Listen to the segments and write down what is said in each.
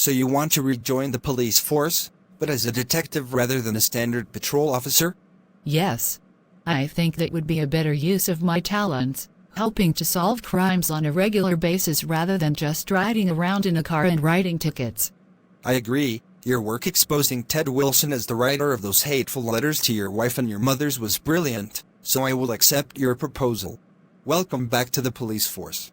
So you want to rejoin the police force, but as a detective rather than a standard patrol officer? Yes. I think that would be a better use of my talents, helping to solve crimes on a regular basis rather than just riding around in a car and writing tickets. I agree. Your work exposing Ted Wilson as the writer of those hateful letters to your wife and your mothers was brilliant, so I will accept your proposal. Welcome back to the police force.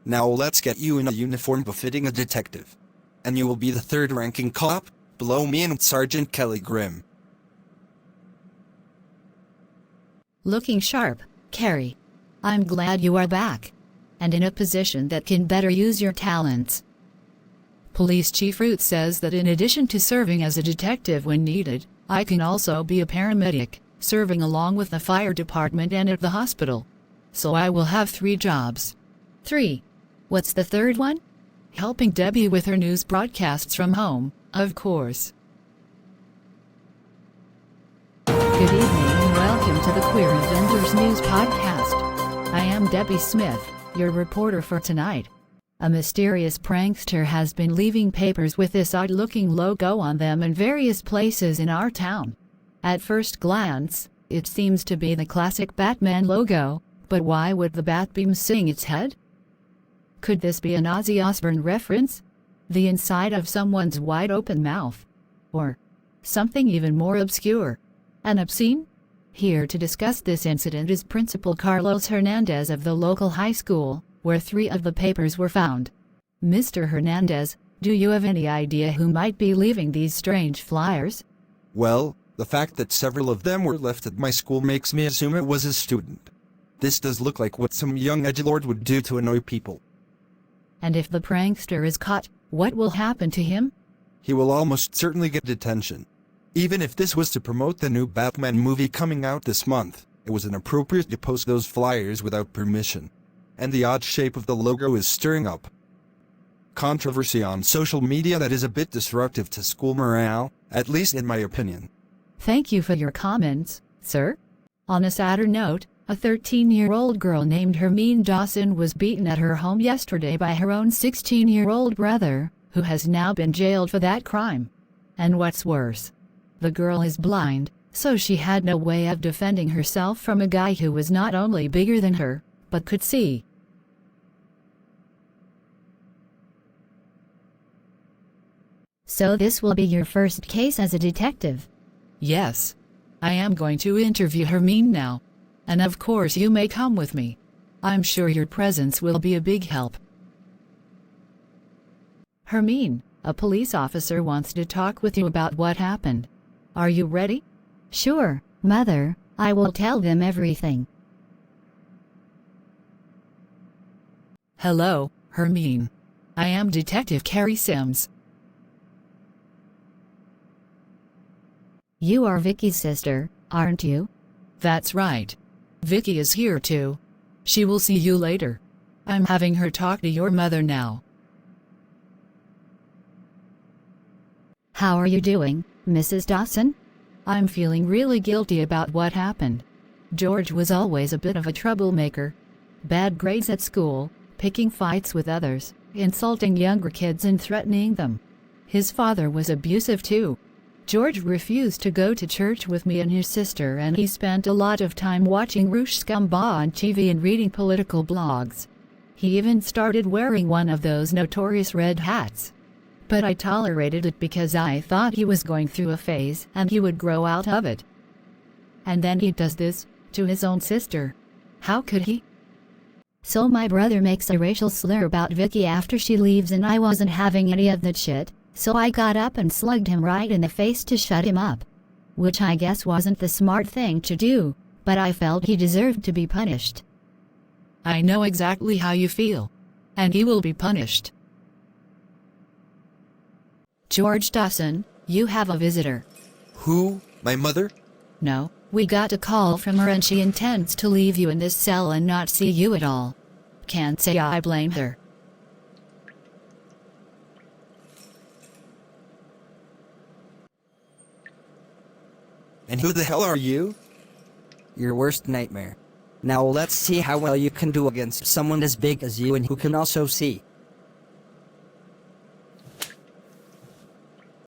Now let's get you in a uniform befitting a detective. And you will be the third-ranking cop, below me and Sergeant Kelly Grimm. Looking sharp, Carrie. I'm glad you are back. And in a position that can better use your talents. Police Chief Root says that in addition to serving as a detective when needed, I can also be a paramedic, serving along with the fire department and at the hospital. So I will have 3 jobs. 3. What's the third one? Helping Debbie with her news broadcasts from home, of course. Good evening and welcome to the Queer Avengers News Podcast. I am Debbie Smith, your reporter for tonight. A mysterious prankster has been leaving papers with this odd-looking logo on them in various places in our town. At first glance, it seems to be the classic Batman logo, but why would the bat be missing its head? Could this be an Ozzy Osbourne reference? The inside of someone's wide-open mouth? Or something even more obscure and obscene? Here to discuss this incident is Principal Carlos Hernandez of the local high school, where 3 of the papers were found. Mr. Hernandez, do you have any idea who might be leaving these strange flyers? Well, the fact that several of them were left at my school makes me assume it was a student. This does look like what some young edgelord would do to annoy people. And if the prankster is caught, what will happen to him? He will almost certainly get detention. Even if this was to promote the new Batman movie coming out this month, it was inappropriate to post those flyers without permission. And the odd shape of the logo is stirring up controversy on social media that is a bit disruptive to school morale, at least in my opinion. Thank you for your comments, sir. On a sadder note, a 13-year-old girl named Hermine Dawson was beaten at her home yesterday by her own 16-year-old brother, who has now been jailed for that crime. And what's worse, the girl is blind, so she had no way of defending herself from a guy who was not only bigger than her, but could see. So this will be your first case as a detective? Yes. I am going to interview Hermine now. And of course you may come with me. I'm sure your presence will be a big help. Hermine, a police officer wants to talk with you about what happened. Are you ready? Sure, Mother. I will tell them everything. Hello, Hermine. I am Detective Carrie Sims. You are Vicky's sister, aren't you? That's right. Vicky is here too. She will see you later. I'm having her talk to your mother now. How are you doing, Mrs. Dawson? I'm feeling really guilty about what happened. George was always a bit of a troublemaker. Bad grades at school, picking fights with others, insulting younger kids and threatening them. His father was abusive too. George refused to go to church with me and his sister, and he spent a lot of time watching Rouge Scamba on TV and reading political blogs. He even started wearing one of those notorious red hats. But I tolerated it because I thought he was going through a phase and he would grow out of it. And then he does this to his own sister. How could he? So my brother makes a racial slur about Vicky after she leaves, and I wasn't having any of that shit. So I got up and slugged him right in the face to shut him up. Which I guess wasn't the smart thing to do, but I felt he deserved to be punished. I know exactly how you feel. And he will be punished. George Dawson, you have a visitor. Who? My mother? No, we got a call from her and she intends to leave you in this cell and not see you at all. Can't say I blame her. And who the hell are you? Your worst nightmare. Now let's see how well you can do against someone as big as you and who can also see.